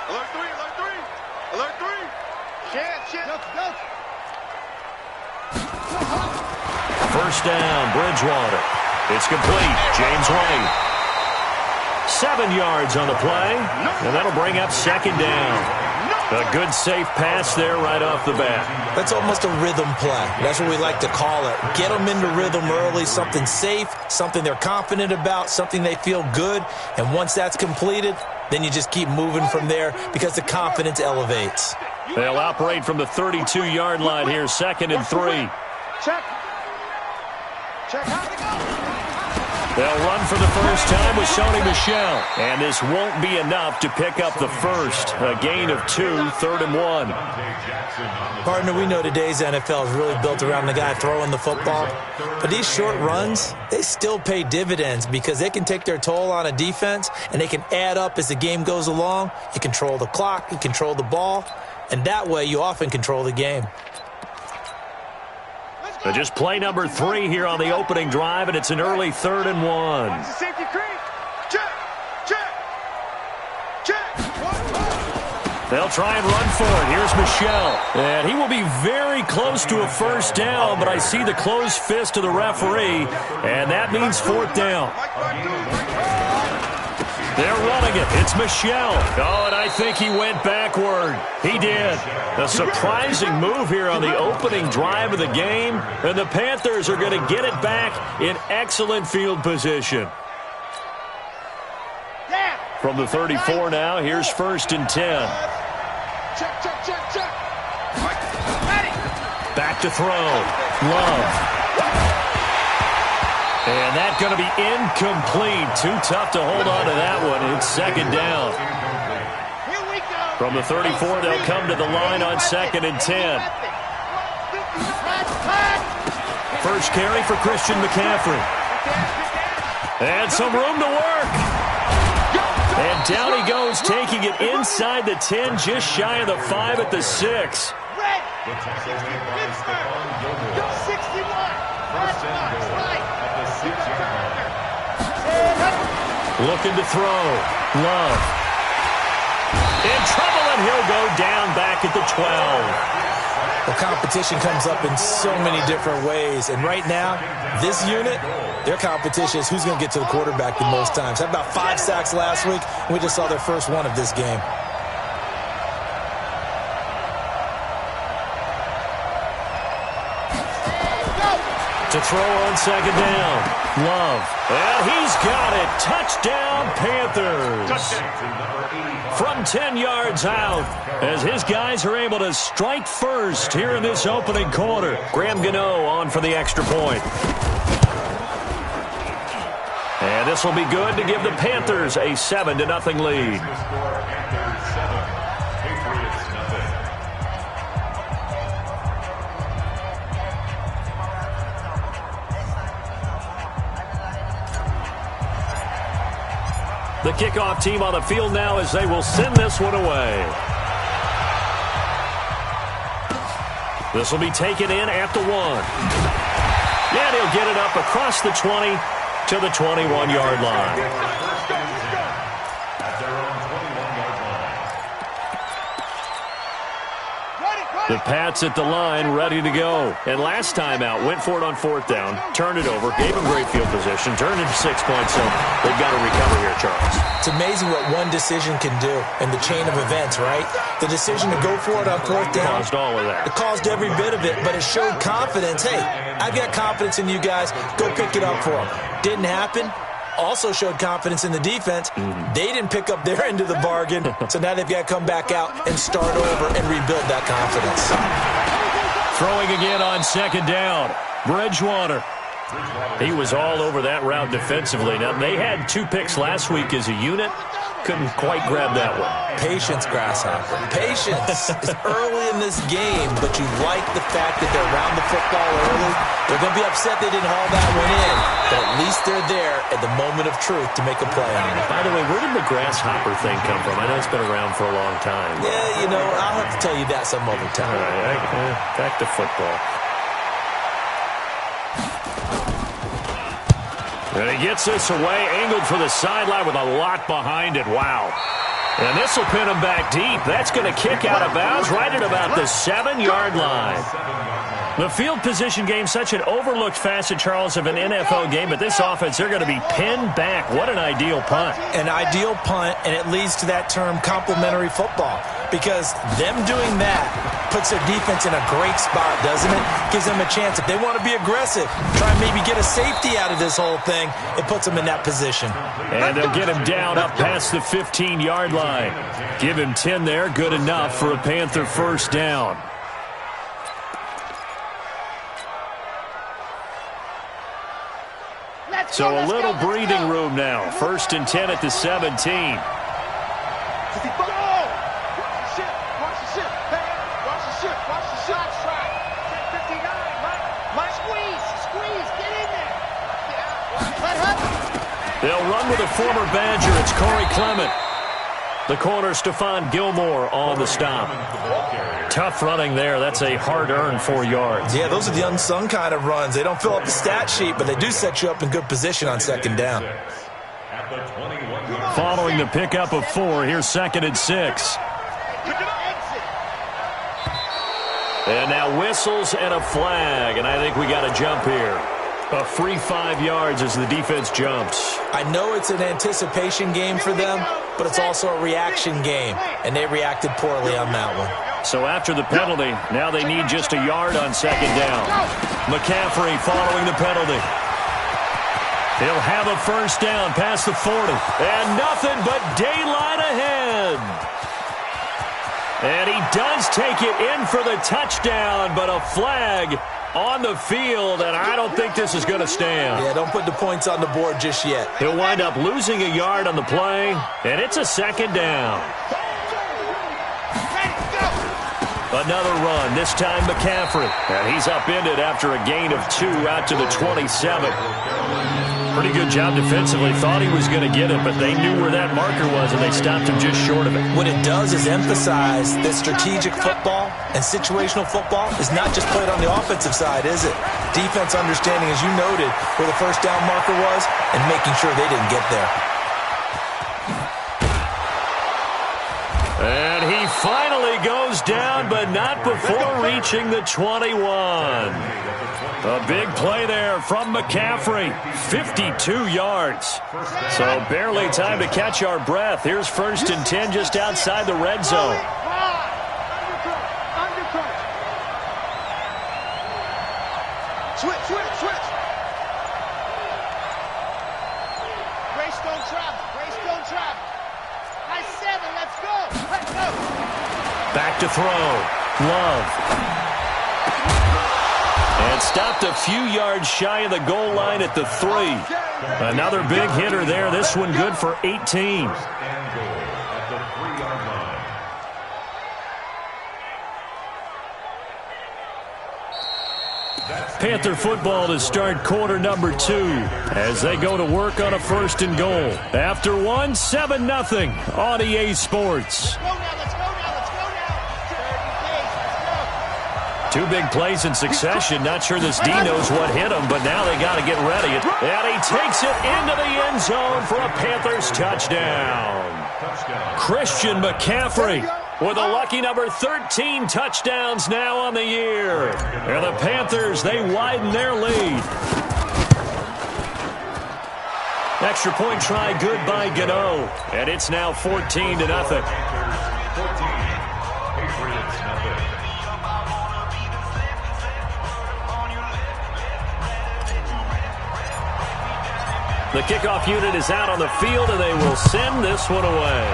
Alert three, alert three. Alert three. Shit. First down, Bridgewater. It's complete. James White. 7 yards on the play, and that'll bring up second down. A good, safe pass there right off the bat. That's almost a rhythm play. That's what we like to call it. Get them into rhythm early, something safe, something they're confident about, something they feel good. And once that's completed, then you just keep moving from there because the confidence elevates. They'll operate from the 32-yard line here, 2nd and 3. Check. How'd it go? They'll run for the first time with Sony Michel. And this won't be enough to pick up the first. A gain of 2, 3rd and 1. Partner, we know today's NFL is really built around the guy throwing the football. But these short runs, they still pay dividends because they can take their toll on a defense and they can add up as the game goes along. You control the clock, you control the ball, and that way you often control the game. So just play number 3 here on the opening drive, and it's an early 3rd and 1. Safety creek. Check. They'll try and run for it. Here's Michel. And he will be very close to a first down, but I see the closed fist of the referee, and that means 4th down. They're running it. It's Michel. Oh, and I think he went backward. He did. A surprising move here on the opening drive of the game, and the Panthers are going to get it back in excellent field position. From the 34 now, here's 1st and 10. Check. Back to throw. Love. And that's going to be incomplete. Too tough to hold on to that one. It's 2nd down. From the 34, they'll come to the line on 2nd and 10. First carry for Christian McCaffrey. And some room to work. And down he goes, taking it inside the 10, just shy of the 5 at the 6. Looking to throw. Love. In trouble, and he'll go down back at the 12. The competition comes up in so many different ways. And right now, this unit, their competition is who's going to get to the quarterback the most times. Had about 5 sacks last week. We just saw their first one of this game. To throw on 2nd down. Love. And he's got it. Touchdown, Panthers. From 10 yards out, as his guys are able to strike first here in this opening quarter. Graham Gano on for the extra point. And this will be good to give the Panthers a 7-0 lead. The kickoff team on the field now as they will send this one away. This will be taken in at the 1. And he'll get it up across the 20 to the 21-yard line. The Pats at the line, ready to go. And last time out, went for it on 4th down, turned it over, gave them great field position, turned into 6 points. So they've got to recover here, Charles. It's amazing what one decision can do in the chain of events, right? The decision to go for it on 4th down. Caused all of that. It caused every bit of it, but it showed confidence. Hey, I've got confidence in you guys. Go pick it up for them. Didn't happen. Also showed confidence in the defense. They didn't pick up their end of the bargain, so now they've got to come back out and start over and rebuild that confidence. Throwing again on 2nd down. Bridgewater. He was all over that route defensively. Now, they had 2 picks last week as a unit. Couldn't quite grab that one. Patience, Grasshopper. Patience is early in this game, but you like the fact that they're around the football early. They're going to be upset they didn't haul that one in, but at least they're there at the moment of truth to make a play on it. By the way, where did the grasshopper thing come from? I know it's been around for a long time. Yeah, you know, I'll have to tell you that some other time. All right, back to football. And he gets this away, angled for the sideline with a lot behind it. Wow. And this will pin him back deep. That's going to kick out of bounds right at about the 7-yard line. The field position game, such an overlooked facet, Charles, of an NFL game, but this offense, they're going to be pinned back. What an ideal punt. An ideal punt, and it leads to that term complementary football, because them doing that puts their defense in a great spot, doesn't it? Gives them a chance. If they want to be aggressive, try and maybe get a safety out of this whole thing, it puts them in that position. And they'll get him down up past the 15-yard line. Give him 10 there, good enough for a Panther first down. So a little breathing room now. 1st and 10 at the 17. Watch the ship. Watch the ship. Watch the ship. Watch the shot track. 59. Mike, squeeze. Get in there. They'll run with a former Badger. It's Corey Clement. The corner, Stephon Gilmore, on the stop. Tough running there. That's a hard-earned 4 yards. Yeah, those are the unsung kind of runs. They don't fill up the stat sheet, but they do set you up in good position on 2nd down. Following the pickup of 4, here's 2nd and 6. And now whistles and a flag, and I think we got a jump here. A free 5 yards as the defense jumps. I know it's an anticipation game for them, but it's also a reaction game, and they reacted poorly on that one. So after the penalty, now they need just a yard on 2nd down. McCaffrey following the penalty. He'll have a first down past the 40. And nothing but daylight ahead. And he does take it in for the touchdown, but a flag on the field, and I don't think this is going to stand. Yeah, don't put the points on the board just yet. He'll wind up losing a yard on the play, and it's a 2nd down. Another run, this time McCaffrey. And he's upended after a gain of 2 out to the 27. Pretty good job defensively. Thought he was going to get it, but they knew where that marker was, and they stopped him just short of it. What it does is emphasize that strategic football and situational football is not just played on the offensive side, is it? Defense understanding, as you noted, where the first down marker was and making sure they didn't get there. And he finally goes down, but not before reaching the 21. A big play there from McCaffrey. 52 yards. So barely time to catch our breath. Here's 1st and 10 just outside the red zone. Switch. Greystone travel. High 7, let's go. Back to throw. Love. And stopped a few yards shy of the goal line at the 3. Another big hitter there. This one good for 18. Panther football to start quarter number 2 as they go to work on a 1st and goal. After 1, 7-0 on EA Sports. Let's go now. 2 big plays in succession. Not sure this D knows what hit him, but now they got to get ready. And he takes it into the end zone for a Panthers touchdown. Christian McCaffrey with a lucky number 13 touchdowns now on the year. And the Panthers, they widen their lead. Extra point try good by Gano. And it's now 14-0. The kickoff unit is out on the field, and they will send this one away.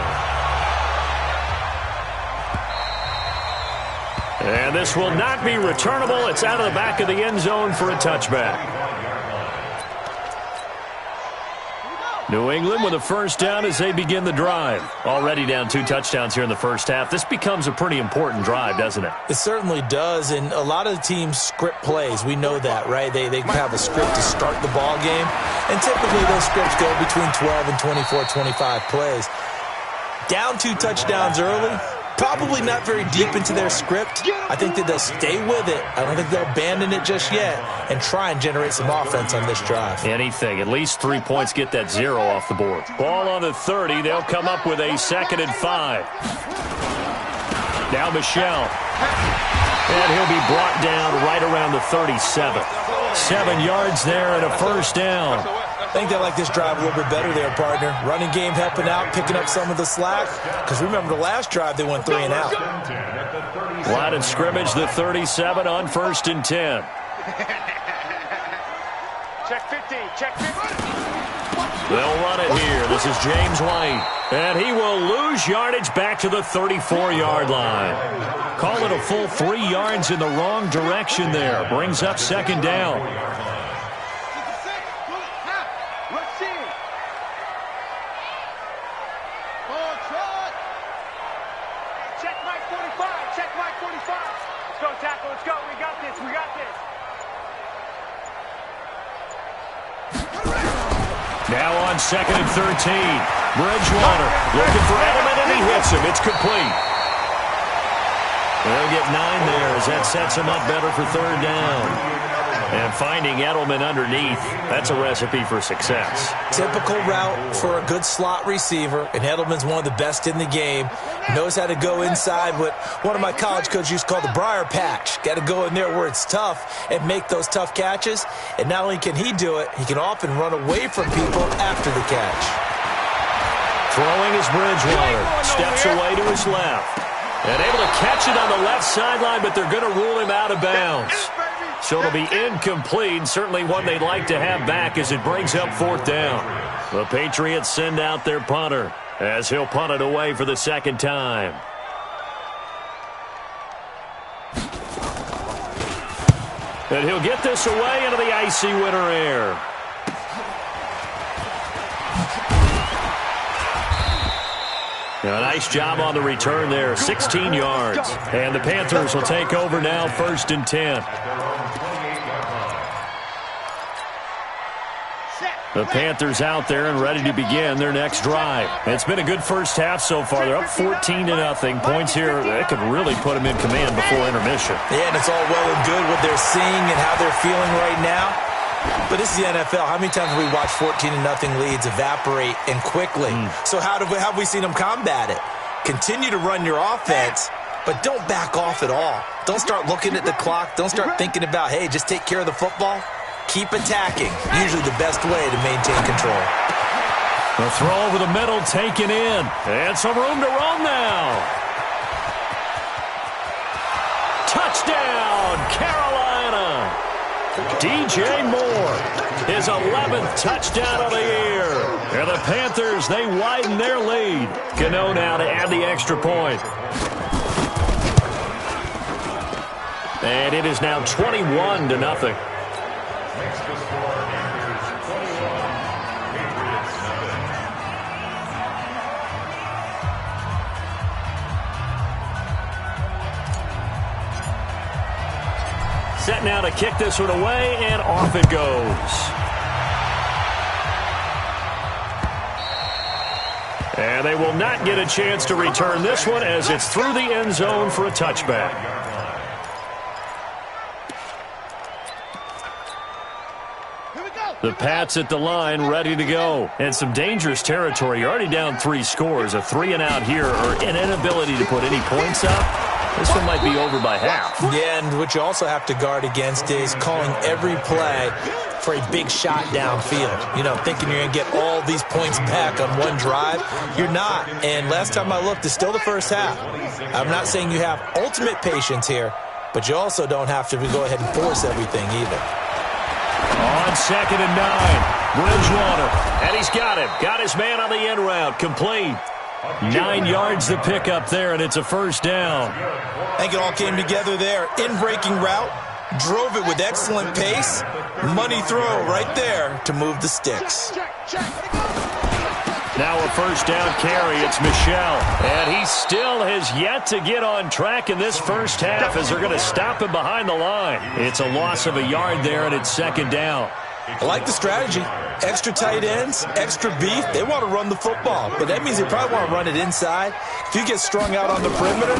And this will not be returnable. It's out of the back of the end zone for a touchback. New England with a first down as they begin the drive. Already down 2 touchdowns here in the first half. This becomes a pretty important drive, doesn't it? It certainly does, and a lot of the teams script plays. We know that, right? They have a script to start the ball game, and typically those scripts go between 12 and 24, 25 plays. Down 2 touchdowns early Probably not very deep into their script. I think that they'll stay with it. I don't think they'll abandon it just yet and try and generate some offense on this drive. Anything. At least 3 points get that 0 off the board. Ball on the 30. They'll come up with a 2nd and 5. Now Michel. And he'll be brought down right around the 37. 7 yards there and a first down. I think they like this drive a little bit better there, partner. Running game helping out, picking up some of the slack. Because remember the last drive, they went 3 and out. Line of scrimmage, the 37 on 1st and 10. Check 15, check 15. They'll run it here. This is James White. And he will lose yardage back to the 34-yard line. Call it a full 3 yards in the wrong direction there. Brings up 2nd down. Check Mike 45, check Mike 45. Let's go, tackle, let's go. We got this, we got this. Now on 2nd and 13. Bridgewater looking for Edelman, and he hits him. It's complete. They'll get 9 there as that sets him up better for 3rd down. And finding Edelman underneath, that's a recipe for success. Typical route for a good slot receiver, and Edelman's one of the best in the game. Knows how to go inside what one of my college coaches used to call the briar patch. Got to go in there where it's tough and make those tough catches. And not only can he do it, he can often run away from people after the catch. Throwing is Bridgewater. Steps away to his left. And able to catch it on the left sideline, but they're going to rule him out of bounds. So it'll be incomplete, certainly one they'd like to have back as it brings up 4th down. The Patriots send out their punter as he'll punt it away for the 2nd time. And he'll get this away into the icy winter air. A nice job on the return there, 16 yards. And the Panthers will take over now, 1st and 10. The Panthers out there and ready to begin their next drive. It's been a good first half so far. They're up 14-0. Points here, that could really put them in command before intermission. Yeah, and it's all well and good what they're seeing and how they're feeling right now. But this is the NFL. How many times have we watched 14-0 leads evaporate and quickly? So how have we seen them combat it? Continue to run your offense, but don't back off at all. Don't start looking at the clock. Don't start thinking about, hey, just take care of the football. Keep attacking. Usually the best way to maintain control. A throw over the middle taken in. And some room to run now. Touchdown, Carolina. DJ Moore, his 11th touchdown of the year. And the Panthers, they widen their lead. Cano now to add the extra point. And it is now 21-0. Set now to kick this one away, and off it goes. And they will not get a chance to return this one as it's through the end zone for a touchback. The Pats at the line, ready to go. And some dangerous territory. You're already down 3 scores. A 3-and-out here, or an inability to put any points up. This one might be over by half. Yeah, and what you also have to guard against is calling every play for a big shot downfield. You know, thinking you're going to get all these points back on one drive. You're not. And last time I looked, it's still the first half. I'm not saying you have ultimate patience here, but you also don't have to go ahead and force everything either. On 2nd and 9, Bridgewater. And he's got him. Got his man on the end route. Complete. 9 yards to pick up there, and it's a first down. I think it all came together there. In-breaking route, drove it with excellent pace. Money throw right there to move the sticks. Now a first down carry. It's Michel. And he still has yet to get on track in this first half as they're going to stop him behind the line. It's a loss of a yard there, and it's 2nd down. I like the strategy. Extra tight ends, extra beef. They want to run the football, but that means they probably want to run it inside. If you get strung out on the perimeter,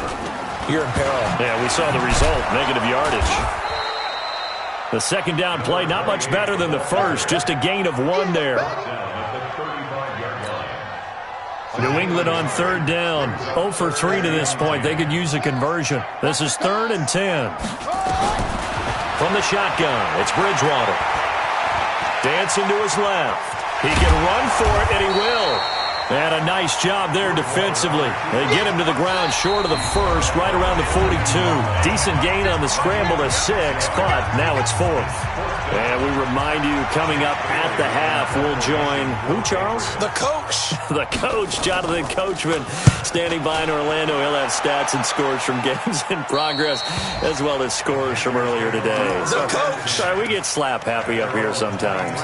you're in peril. Yeah, we saw the result, negative yardage. The second down play, not much better than the first, just a gain of 1 there. New England on third down, 0 for 3 to this point. They could use a conversion. This is 3rd and 10. From the shotgun, it's Bridgewater. Dancing to his left. He can run for it, and he will. And a nice job there defensively. They get him to the ground short of the first, right around the 42. Decent gain on the scramble to 6, but now it's 4th. And we remind you, coming up at the half, we'll join who, Charles? The coach. The coach, Jonathan Coachman, standing by in Orlando. He'll have stats and scores from games in progress, as well as scores from earlier today. The coach. Sorry, we get slap happy up here sometimes.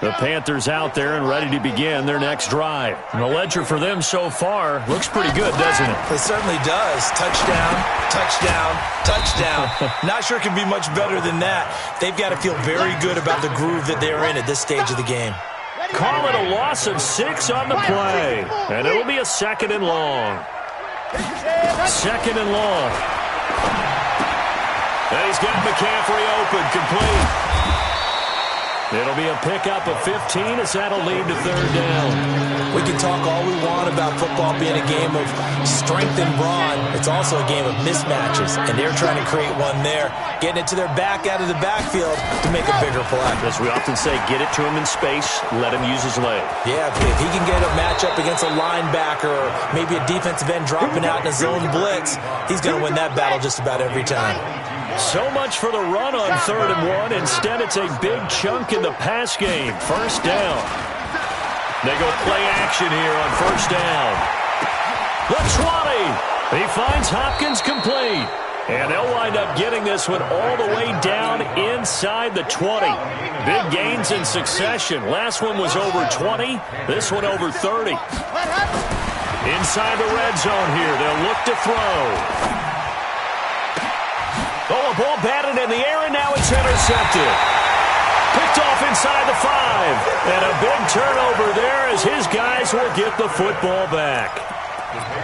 The Panthers out there and ready to begin their next drive. And the ledger for them so far looks pretty good, doesn't it? It certainly does. Touchdown, touchdown, touchdown. Not sure it can be much better than that. They've got to feel very good about the groove that they're in at this stage of the game. Call it a loss of 6 on the play. And it'll be a 2nd and long. 2nd and long. And he's got McCaffrey open, complete. It'll be a pickup of 15 as that'll lead to 3rd down. We can talk all we want about football being a game of strength and brawn. It's also a game of mismatches, and they're trying to create one there, getting it to their back out of the backfield to make a bigger play. As we often say, get it to him in space, let him use his leg. Yeah, if he can get a matchup against a linebacker or maybe a defensive end dropping out in a zone blitz, he's going to win that battle just about every time. So much for the run on 3rd and 1. Instead, it's a big chunk in the pass game. 1st down. They go play action here on 1st down. The 20. He finds Hopkins complete. And they'll wind up getting this one all the way down inside the 20. Big gains in succession. Last one was over 20. This one over 30. Inside the red zone here. They'll look to throw. Oh, a ball batted in the air, and now it's intercepted. Picked off inside the 5. And a big turnover there as his guys will get the football back.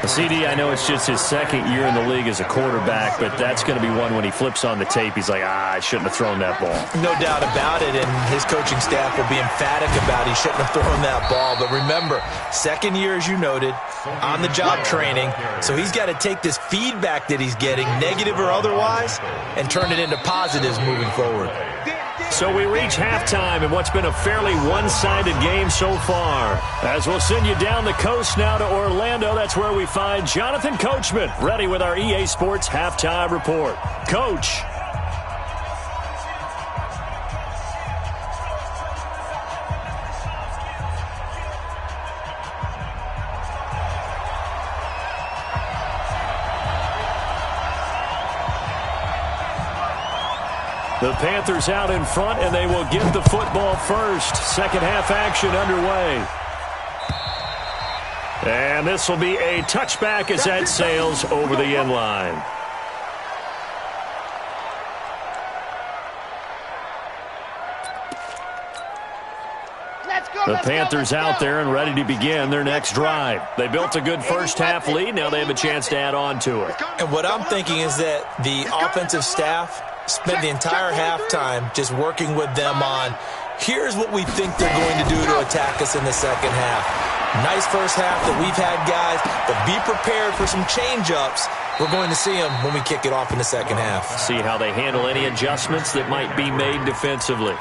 CD, I know it's just his 2nd year in the league as a quarterback, but that's going to be one when he flips on the tape. He's like, I shouldn't have thrown that ball. No doubt about it, and his coaching staff will be emphatic about he shouldn't have thrown that ball. But remember, 2nd year, as you noted, on-the-job training, so he's got to take this feedback that he's getting, negative or otherwise, and turn it into positives moving forward. So we reach halftime in what's been a fairly one-sided game so far. As we'll send you down the coast now to Orlando, that's where we find Jonathan Coachman, ready with our EA Sports Halftime Report. Coach. The Panthers out in front, and they will get the football first. Second half action underway. And this will be a touchback as that sails over the end line. The Panthers out there and ready to begin their next drive. They built a good first half lead. Now they have a chance to add on to it. And what I'm thinking is that the offensive staff spent the entire halftime just working with them on, here's what we think they're going to do to attack us in the second half. Nice first half that we've had, guys, but be prepared for some change-ups. We're going to see them when we kick it off in the second half. See how they handle any adjustments that might be made defensively.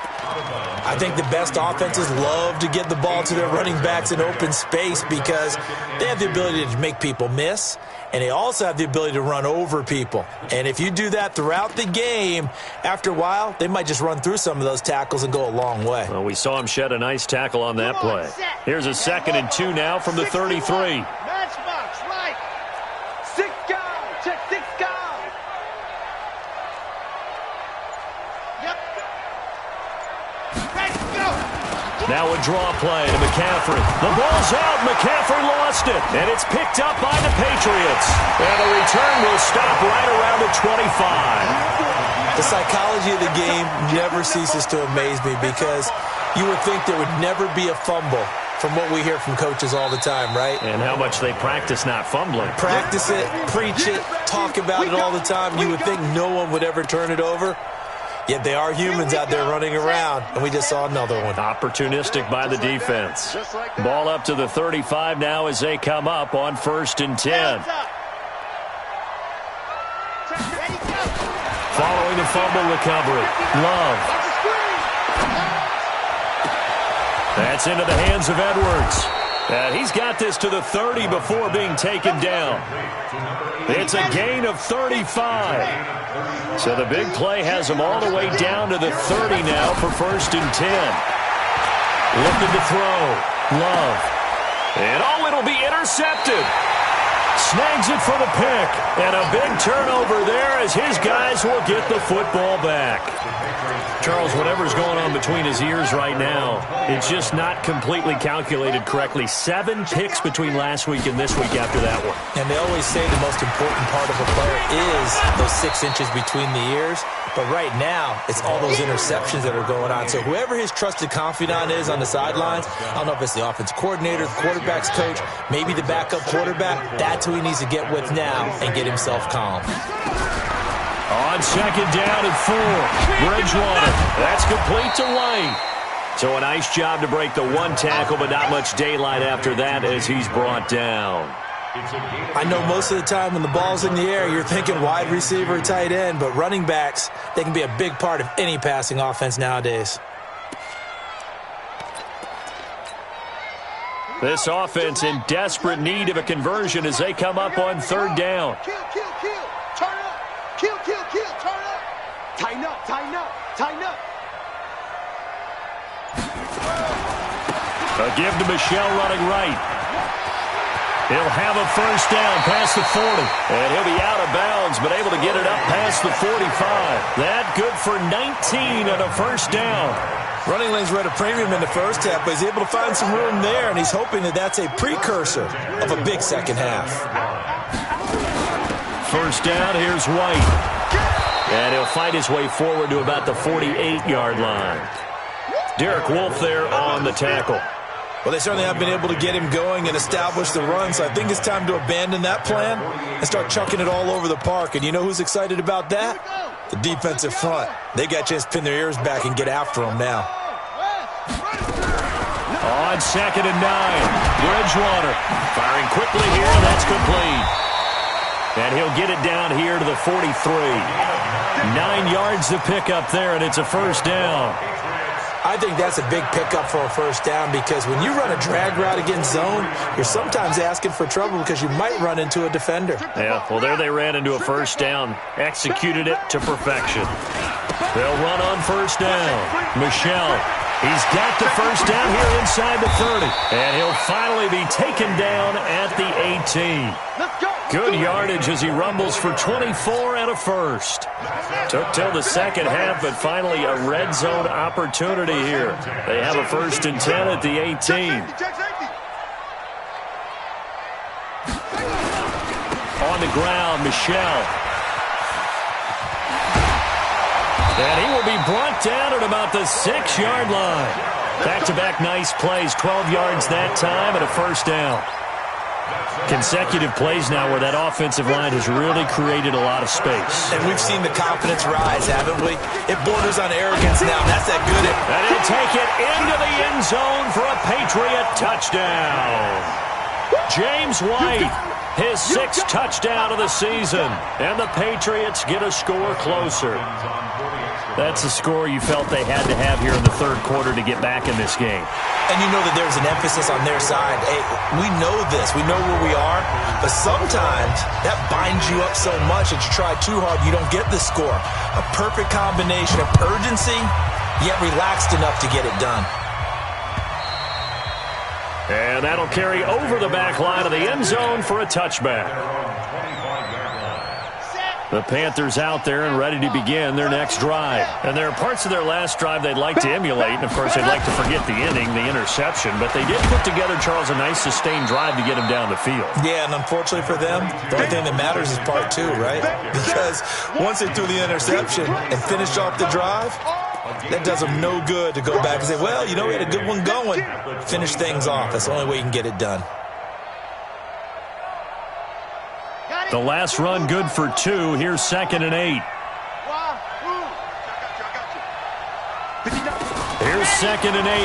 I think the best offenses love to get the ball to their running backs in open space because they have the ability to make people miss, and they also have the ability to run over people. And if you do that throughout the game, after a while, they might just run through some of those tackles and go a long way. Well, we saw him shed a nice tackle on that play. Here's a 2nd and 2 now from the 33. Matchbox, right. 6 go. Check 6 go. Yep. Let's go. Now a draw play to McCaffrey. The ball's out. McCaffrey lost it. And it's picked up by the Patriots. And the return will stop right around the 25. The psychology of the game never ceases to amaze me because you would think there would never be a fumble from what we hear from coaches all the time, right? And how much they practice not fumbling. Practice it, preach it, talk about it all the time. You would think no one would ever turn it over. Yet they are humans out there running around, and we just saw another one. Opportunistic by the defense. Ball up to the 35 now as they come up on 1st and 10. Following the fumble recovery, Love. That's into the hands of Edwards. And he's got this to the 30 before being taken down. It's a gain of 35. So the big play has him all the way down to the 30 now for 1st and 10. Looking to throw. Love. And it'll be intercepted. Snags it for the pick. And a big turnover there as his guys will get the football back. Charles, whatever's going on between his ears right now, it's just not completely calculated correctly. 7 picks between last week and this week after that one. And they always say the most important part of a player is those 6 inches between the ears. But right now, it's all those interceptions that are going on. So whoever his trusted confidant is on the sidelines, I don't know if it's the offensive coordinator, the quarterback's coach, maybe the backup quarterback, that's who he needs to get with now and get himself calm. On 2nd down and 4, Bridgewater. That's complete to White. So a nice job to break the 1 tackle, but not much daylight after that as he's brought down. I know most of the time when the ball's in the air, you're thinking wide receiver, tight end, but running backs, they can be a big part of any passing offense nowadays. This offense in desperate need of a conversion as they come up on 3rd down. Kill. Turn up. Kill. Turn up. Tighten up. A give to Michelle running right. He'll have a 1st down past the 40. And he'll be out of bounds, but able to get it up past the 45. That good for 19 and a 1st down. Running lanes were at a premium in the first half, but he's able to find some room there, and he's hoping that that's a precursor of a big second half. 1st down, here's White. And he'll fight his way forward to about the 48-yard line. Derek Wolfe there on the tackle. Well, they certainly have been able to get him going and establish the run, so I think it's time to abandon that plan and start chucking it all over the park. And you know who's excited about that? The defensive front. They got a chance to pin their ears back and get after him now. On 2nd and 9, Bridgewater firing quickly here, and that's complete. And he'll get it down here to the 43. 9 yards to pick up there, and it's a 1st down. I think that's a big pickup for a 1st down because when you run a drag route against zone, you're sometimes asking for trouble because you might run into a defender. Yeah, well, there they ran into a 1st down. Executed it to perfection. They'll run on 1st down. Michelle, he's got the 1st down here inside the 30. And he'll finally be taken down at the 18. Good yardage as he rumbles for 24 and a 1st. Took till the second half, but finally a red zone opportunity here. They have a 1st and 10 at the 18. On the ground, Michelle. And he will be brought down at about the 6-yard line. Back-to-back nice plays, 12 yards that time and a 1st down. Consecutive plays now where that offensive line has really created a lot of space. And we've seen the confidence rise, haven't we? It borders on arrogance now. That's that good. And he'll take it into the end zone for a Patriot touchdown. James White, his 6th touchdown of the season. And the Patriots get a score closer. That's a score you felt they had to have here in the 3rd quarter to get back in this game. And you know that there's an emphasis on their side. Hey, we know this. We know where we are. But sometimes that binds you up so much that you try too hard, you don't get the score. A perfect combination of urgency, yet relaxed enough to get it done. And that'll carry over the back line of the end zone for a touchback. The Panthers out there and ready to begin their next drive. And there are parts of their last drive they'd like to emulate. And, of course, they'd like to forget the inning, the interception. But they did put together, Charles, a nice sustained drive to get him down the field. Yeah, and unfortunately for them, the only thing that matters is part two, right? Because once they threw the interception and finished off the drive, that does them no good to go back and say, well, you know, we had a good one going. Finish things off. That's the only way you can get it done. The last run good for 2. Here's 2nd and 8. Here's 2nd and 8.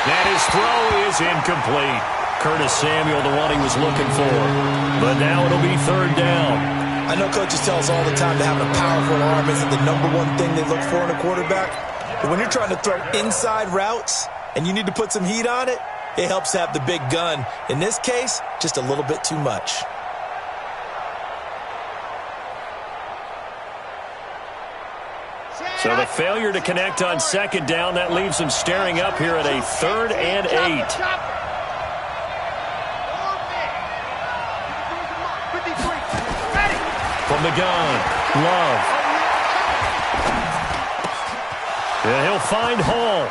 And his throw is incomplete. Curtis Samuel, the one he was looking for. But now it'll be 3rd down. I know coaches tell us all the time that having a powerful arm isn't the number one thing they look for in a quarterback. But when you're trying to throw inside routes and you need to put some heat on it, it helps to have the big gun. In this case, just a little bit too much. So the failure to connect on 2nd down, that leaves them staring up here at a 3rd and 8. From the gun, Love. And he'll find Hall.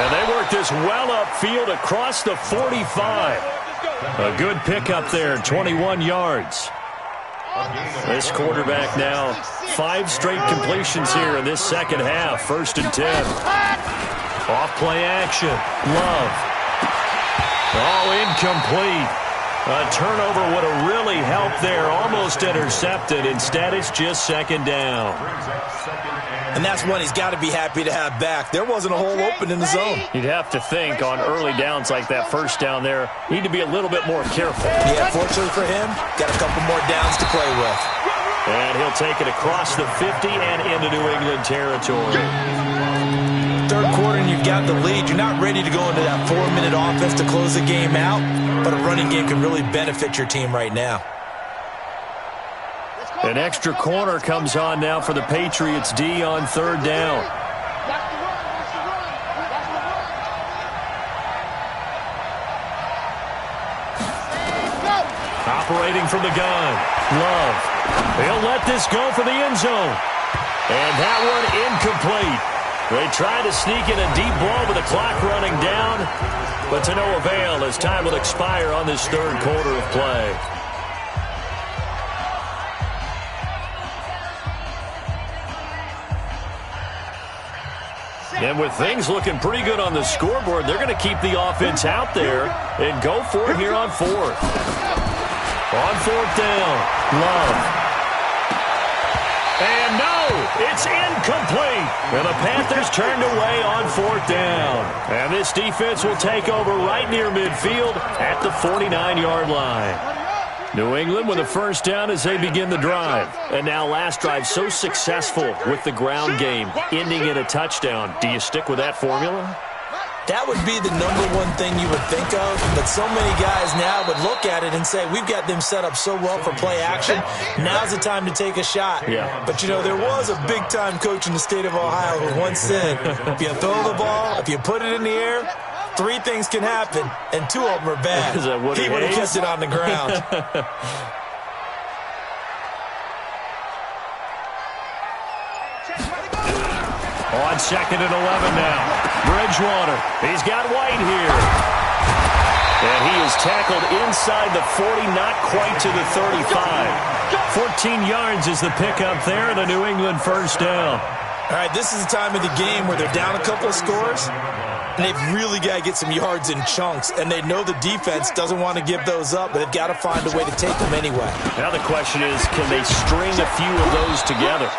And they work this well upfield across the 45. A good pickup there, 21 yards. This quarterback now 5 straight completions here in this second half. 1st and 10. Off play action. Love. Oh, incomplete. A turnover would have really helped there. Almost intercepted. Instead, it's just 2nd down. And that's one he's got to be happy to have back. There wasn't a hole open in the zone. You'd have to think on early downs like that 1st down there, need to be a little bit more careful. Yeah, fortunately for him, got a couple more downs to play with. And he'll take it across the 50 and into New England territory. 3rd quarter and you've got the lead. You're not ready to go into that 4-minute offense to close the game out, but a running game can really benefit your team right now. An extra corner comes on now for the Patriots D on 3rd down. Operating from the gun, Love. He'll let this go for the end zone. And that one incomplete. They try to sneak in a deep ball with the clock running down, but to no avail as time will expire on this 3rd quarter of play. And with things looking pretty good on the scoreboard, they're going to keep the offense out there and go for it here on 4th. On 4th down, Love. And no, it's incomplete. And the Panthers turned away on 4th down. And this defense will take over right near midfield at the 49-yard line. New England with a 1st down as they begin the drive. And now last drive so successful with the ground game, ending in a touchdown. Do you stick with that formula? That would be the number one thing you would think of, but so many guys now would look at it and say, we've got them set up so well for play action, now's the time to take a shot. Yeah. But, you know, there was a big-time coach in the state of Ohio who once said, if you throw the ball, if you put it in the air, 3 things can happen, and 2 of them are bad. He would have kept it on the ground. On 2nd and 11 now. Bridgewater. He's got White here. And he is tackled inside the 40, not quite to the 35. 14 yards is the pickup there, and a New England 1st down. All right, this is the time of the game where they're down a couple of scores, and they've really got to get some yards in chunks, and they know the defense doesn't want to give those up, but they've got to find a way to take them anyway. Now the question is, can they string a few of those together?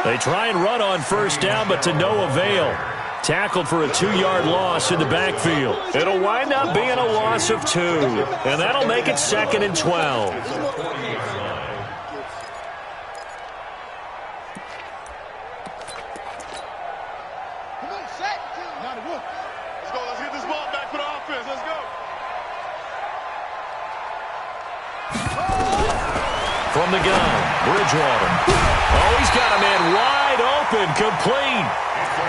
They try and run on 1st down, but to no avail. Tackled for a 2-yard loss in the backfield. It'll wind up being a loss of 2, and that'll make it 2nd and 12. From the gun, Bridgewater. Oh, he's got a man wide open, complete.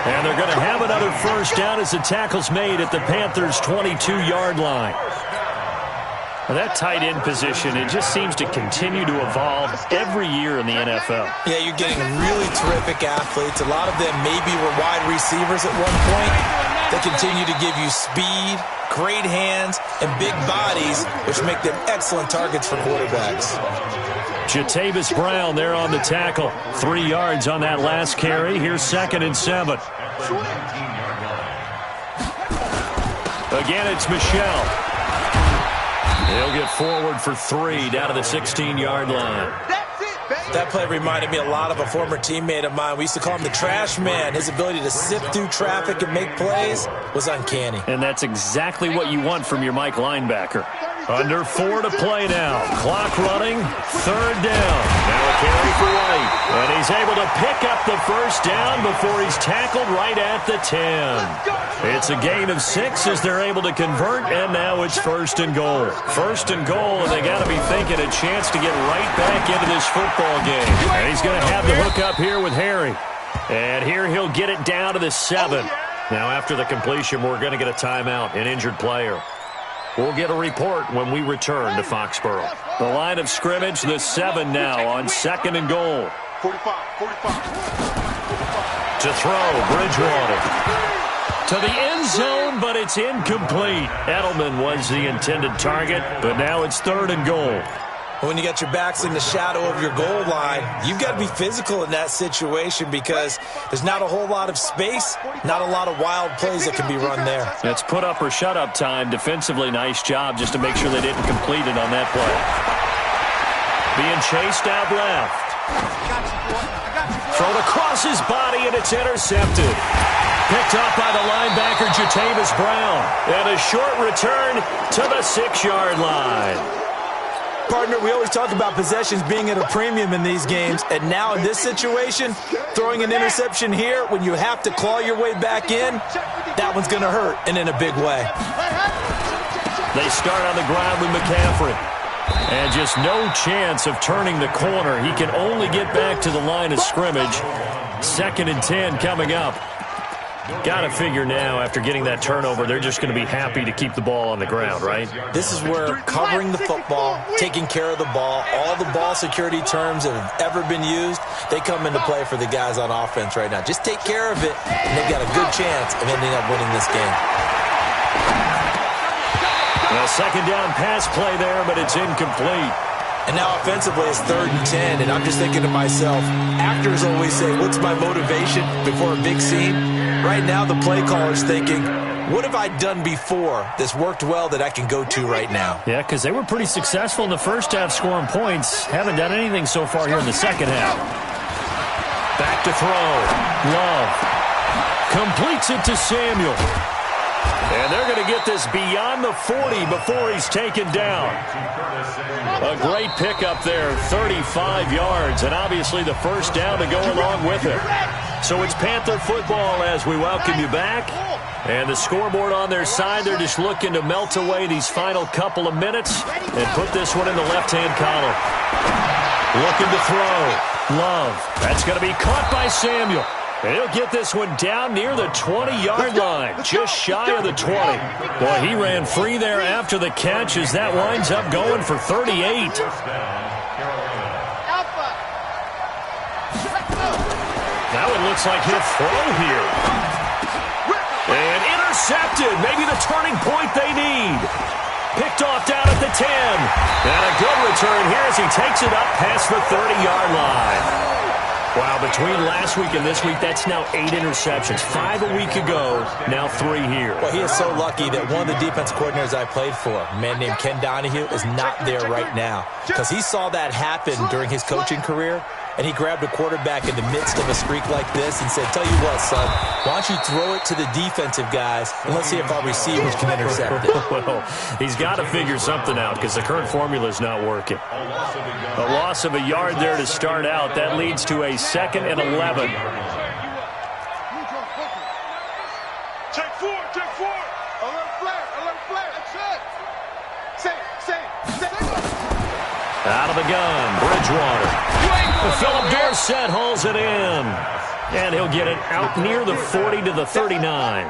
And they're going to have another 1st down as the tackle's made at the Panthers' 22-yard line. Well, that tight end position, it just seems to continue to evolve every year in the NFL. Yeah, you're getting really terrific athletes. A lot of them maybe were wide receivers at one point. They continue to give you speed, great hands, and big bodies, which make them excellent targets for quarterbacks. Jatavis Brown there on the tackle. 3 yards on that last carry. Here's 2nd and 7. Again, it's Michel. He'll get forward for 3 down to the 16-yard line. That play reminded me a lot of a former teammate of mine. We used to call him the trash man. His ability to sift through traffic and make plays was uncanny. And that's exactly what you want from your Mike linebacker. Under 4 to play now. Clock running. 3rd down. Now a carry for White. And he's able to pick up the first down before he's tackled right at the 10. It's a gain of 6 as they're able to convert, and now it's 1st and goal. 1st and goal, and they got to be thinking a chance to get right back into this football game. And he's going to have the hook up here with Harry. And here he'll get it down to the 7. Now after the completion, we're going to get a timeout, an injured player. We'll get a report when we return to Foxborough. The line of scrimmage, the 7 now on 2nd and goal. 45. To throw, Bridgewater. To the end zone, but it's incomplete. Edelman was the intended target, but now it's 3rd and goal. When you got your backs in the shadow of your goal line, you've got to be physical in that situation because there's not a whole lot of space, not a lot of wild plays that can be run there. It's put up or shut up time. Defensively, nice job just to make sure they didn't complete it on that play. Being chased out left. Thrown across his body, and it's intercepted. Picked up by the linebacker, Jatavis Brown. And a short return to the 6-yard line. Partner, we always talk about possessions being at a premium in these games, and now in this situation, throwing an interception here when you have to claw your way back in, that one's going to hurt, and in a big way. They start on the ground with McCaffrey. And just no chance of turning the corner. He can only get back to the line of scrimmage. 2nd and 10 coming up. Got to figure now, after getting that turnover, they're just going to be happy to keep the ball on the ground, right? This is where covering the football, taking care of the ball, all the ball security terms that have ever been used, they come into play for the guys on offense right now. Just take care of it, and they've got a good chance of ending up winning this game. A 2nd down pass play there, but it's incomplete. And now offensively it's 3rd and 10, and I'm just thinking to myself, actors always say, what's my motivation before a big scene? Right now the play caller's thinking, what have I done before that's worked well that I can go to right now? Yeah, because they were pretty successful in the first half scoring points. Haven't done anything so far here in the second half. Back to throw. Love. Completes it to Samuel. And they're going to get this beyond the 40 before he's taken down. A great pickup there, 35 yards, and obviously the first down to go along with it. So it's Panther football as we welcome you back. And the scoreboard on their side, they're just looking to melt away these final couple of minutes and put this one in the left-hand column. Looking to throw. Love. That's going to be caught by Samuel. And he'll get this one down near the 20-yard line, just shy of the 20. Boy, he ran free there after the catch as that winds up going for 38. Now it looks like he'll throw here. And intercepted, maybe the turning point they need. Picked off down at the 10. And a good return here as he takes it up past the 30-yard line. Wow, between last week and this week, that's now 8 interceptions. 5 a week ago, now 3 here. Well, he is so lucky that one of the defense coordinators I played for, a man named Ken Donahue, is not there right now. Because he saw that happen during his coaching career, and he grabbed a quarterback in the midst of a streak like this and said, tell you what, son, why don't you throw it to the defensive guys, and let's see if our receivers can intercept it. Well, he's got to figure something out because the current formula is not working. A loss of a yard there to start out. That leads to a 2nd and 11. Take four. Alert flare. That's it. Say. Out of the gun, Bridgewater. Philip Dorsett hauls it in. And he'll get it out near the 40 to the 39.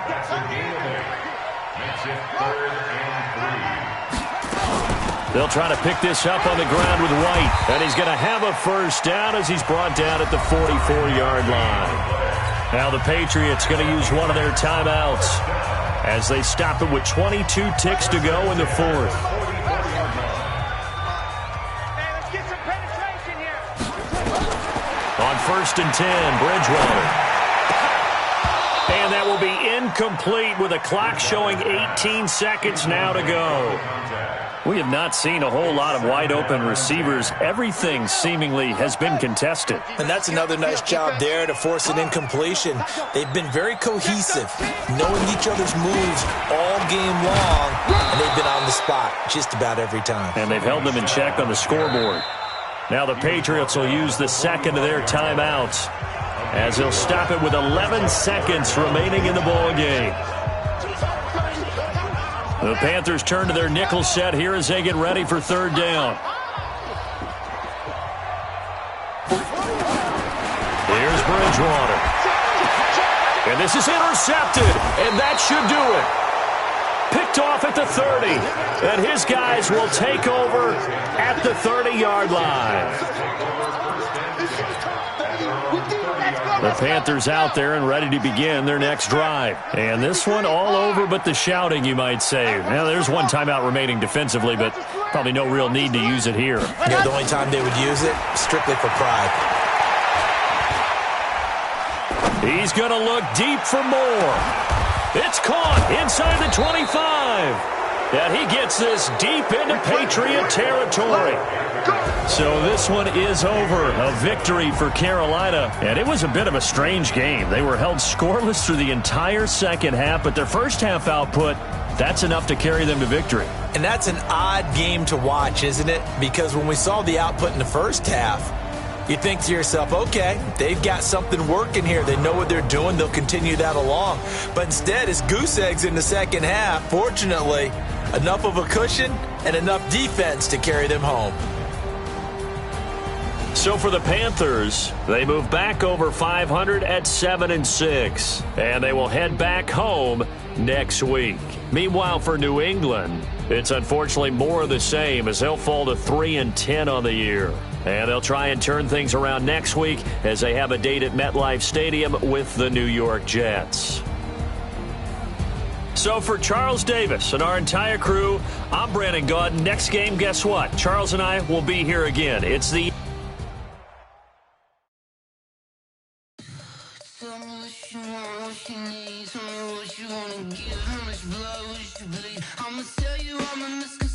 They'll try to pick this up on the ground with White. And he's going to have a first down as he's brought down at the 44-yard line. Now the Patriots going to use one of their timeouts as they stop it with 22 ticks to go in the fourth. Hey, let's get some penetration here. On 1st and 10, Bridgewater. And that will be incomplete with a clock showing 18 seconds now to go. We have not seen a whole lot of wide-open receivers. Everything seemingly has been contested. And that's another nice job there to force an incompletion. They've been very cohesive, knowing each other's moves all game long, and they've been on the spot just about every time. And they've held them in check on the scoreboard. Now the Patriots will use the second of their timeouts as they'll stop it with 11 seconds remaining in the ball game. The Panthers turn to their nickel set here as they get ready for third down. Here's Bridgewater. And this is intercepted, and that should do it. Picked off at the 30, and his guys will take over at the 30-yard line. The Panthers out there and ready to begin their next drive. And this one all over but the shouting, you might say. Now, there's one timeout remaining defensively, but probably no real need to use it here. Yeah, the only time they would use it, strictly for pride. He's going to look deep for more. It's caught inside the 25. And he gets this deep into Patriot territory. So this one is over. A victory for Carolina. And it was a bit of a strange game. They were held scoreless through the entire second half, but their first half output, that's enough to carry them to victory. And that's an odd game to watch, isn't it? Because when we saw the output in the first half, you think to yourself, okay, they've got something working here. They know what they're doing. They'll continue that along. But instead, it's goose eggs in the second half. Fortunately, enough of a cushion and enough defense to carry them home. So for the Panthers, they move back over 500 at 7-6, and they will head back home next week. Meanwhile, for New England, it's unfortunately more of the same as they'll fall to 3-10 on the year. And they'll try and turn things around next week as they have a date at MetLife Stadium with the New York Jets. So for Charles Davis and our entire crew, I'm Brandon Gaudin. Next game, guess what? Charles and I will be here again. It's the I'ma tell you I'm a misconception.